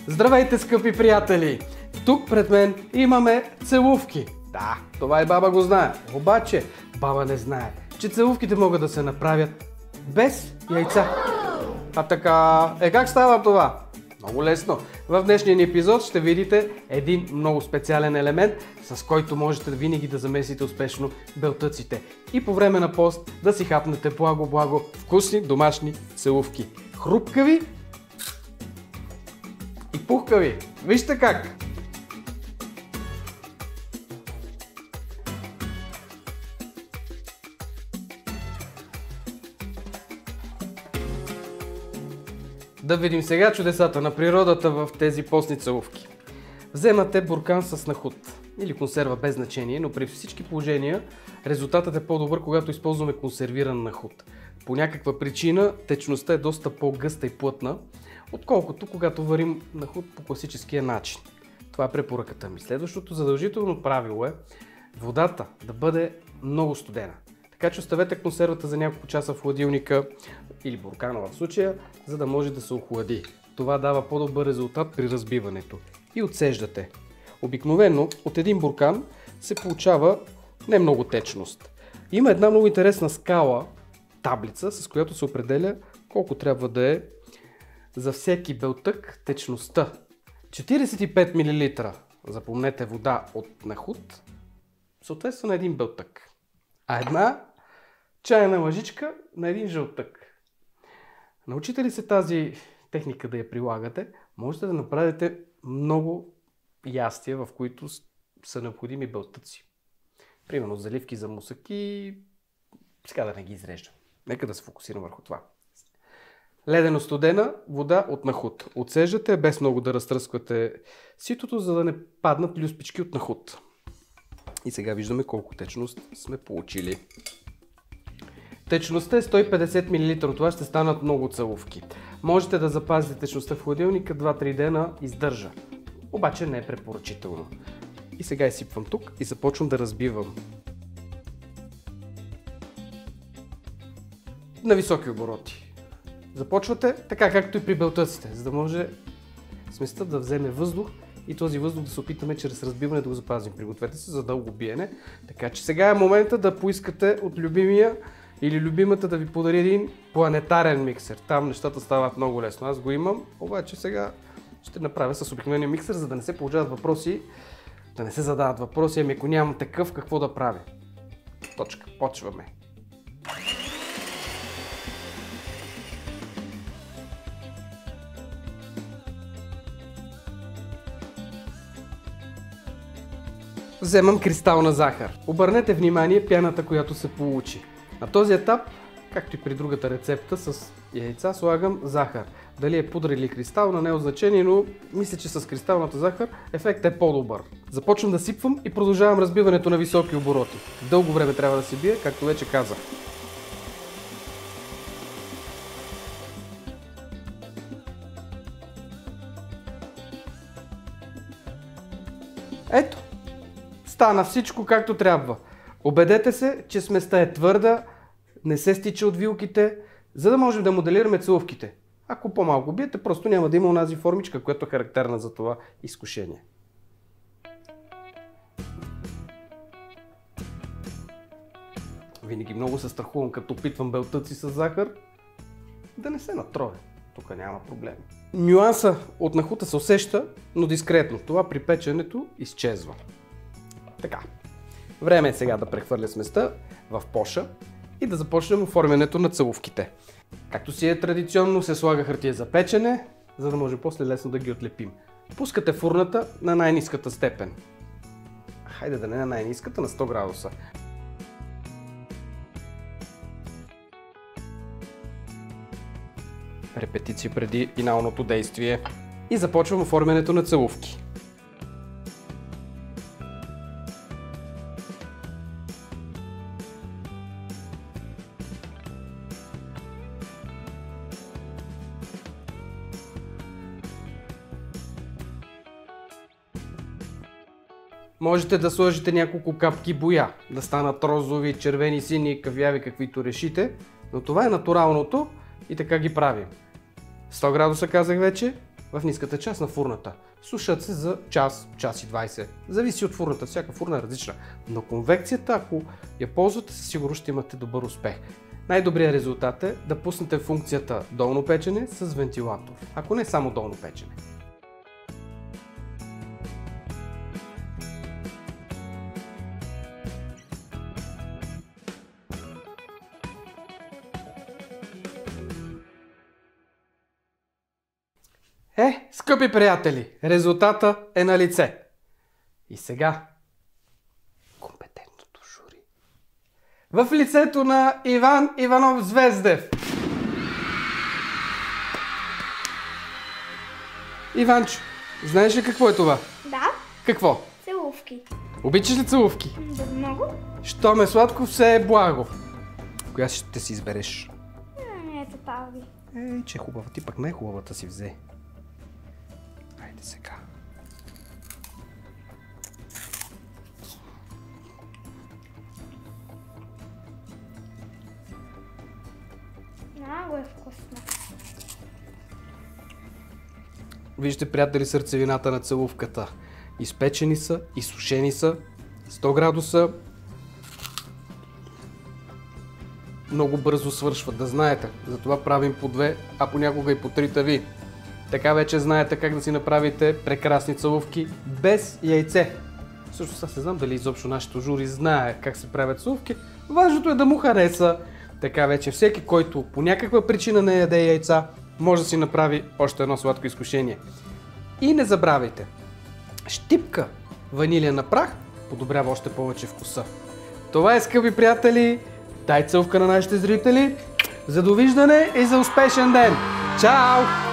Здравейте, скъпи приятели! Тук пред мен имаме целувки. Да, това и баба го знае. Обаче баба не знае, че целувките могат да се направят без яйца. А така, как става това? Много лесно. В днешния ни епизод ще видите един много специален елемент, с който можете винаги да замесите успешно белтъците. И по време на пост да си хапнете благо вкусни домашни целувки. Хрупкави и пухкави. Вижте как! Да видим сега чудесата на природата в тези постни целувки. Вземате буркан с нахут или консерва без значение, но при всички положения резултатът е по-добър, когато използваме консервиран нахут. По някаква причина течността е доста по-гъста и плътна, отколкото когато варим нахут по класическия начин. Това е препоръката ми. Следващото задължително правило е водата да бъде много студена. Така че оставете консервата за няколко часа в хладилника или буркана в случая, за да може да се охлади. Това дава по-добър резултат при разбиването. И отсеждате. Обикновено от един буркан се получава не много течност. Има една много интересна скала, таблица, с която се определя колко трябва да е за всеки белтък течността. 45 мл, запомнете, вода от нахут, съответства на един белтък. А една чайна лъжичка на един жълтък. Научите ли се тази техника да я прилагате, можете да направите много ястия, в които са необходими белтъци. Примерно заливки за мусаки, сега да не ги изреждам. Нека да се фокусирам върху това. Ледено-студена вода от нахут. Отсеждате без много да разтръсквате ситото, за да не паднат люспички от нахут. И сега виждаме колко течност сме получили. Течността е 150 мл, това ще станат много целувки. Можете да запазите течността в хладилника 2-3 дена, издържа. Обаче не е препоръчително. И сега изсипвам тук и започвам да разбивам. На високи обороти. Започвате така както и при белтъците, за да може сместа да вземе въздух и този въздух да се опитаме чрез разбиване да го запазим. Пригответе се за дълго биене. Така че сега е момента да поискате от любимия или любимата да ви подари един планетарен миксер. Там нещата стават много лесно. Аз го имам, обаче сега ще направя с обикновения миксер, за да не се получават въпроси, да не се задават въпроси, ами ако нямам такъв, какво да правя? Точка. Почваме. Вземам кристална захар. Обърнете внимание пяната, която се получи. На този етап, както и при другата рецепта с яйца, слагам захар. Дали е пудра или кристална, не е от значение, но мисля, че с кристалната захар ефектът е по-добър. Започвам да сипвам и продължавам разбиването на високи обороти. Дълго време трябва да се бие, както вече казах. Ето! Стана всичко както трябва. Убедете се, че сместа е твърда, не се стича от вилките, за да можем да моделираме целувките. Ако по-малко биете, просто няма да има онази формичка, която е характерна за това изкушение. Винаги много се страхувам, като опитвам белтъци с захар, да не се натровя. Тук няма проблем. Нюанса от нахута се усеща, но дискретно. Това при печенето изчезва. Така, време е сега да прехвърля сместа в поша и да започнем оформянето на целувките. Както си е традиционно, се слага хартия за печене, за да може после лесно да ги отлепим. Пускате фурната на най-ниската степен. Хайде да не на най-ниската, на 100 градуса. Репетиция преди финалното действие. И започвам оформянето на целувки. Можете да сложите няколко капки боя, да станат розови, червени, сини, кафяви, каквито решите, но това е натуралното и така ги правим. 100 градуса казах вече в ниската част на фурната. Сушат се за час, час и 20. Зависи от фурната, всяка фурна е различна. Но конвекцията, ако я ползвате, със сигурност ще имате добър успех. Най-добрият резултат е да пуснете функцията долно печене с вентилатор, ако не само долно печене. Скъпи приятели, резултата е на лице. И сега компетентното жури. В лицето на Иван Иванов Звездев. Иванчо, знаеш ли какво е това? Да. Какво? Целувки. Обичаш ли целувки? Да, много. Щом е сладко, все е благо. Коя ще си избереш? Ето тази. Че е хубава. Ти пък най-хубавата си взе. Хайде сега. Много е вкусно. Вижте, приятели, сърцевината на целувката. Изпечени са, изсушени са, 100 градуса. Много бързо свършват, да знаете. Затова правим по 2, а понякога и по 3 тави. Така вече знаете как да си направите прекрасни целувки без яйце. Също аз не знам дали изобщо нашето жури знае как се правят целувки. Важното е да му хареса. Така вече всеки, който по някаква причина не яде яйца, може да си направи още едно сладко изкушение. И не забравяйте, щипка ванилия прах подобрява още повече вкуса. Това е, скъпи приятели, дай целувка на нашите зрители. За довиждане и за успешен ден! Чао!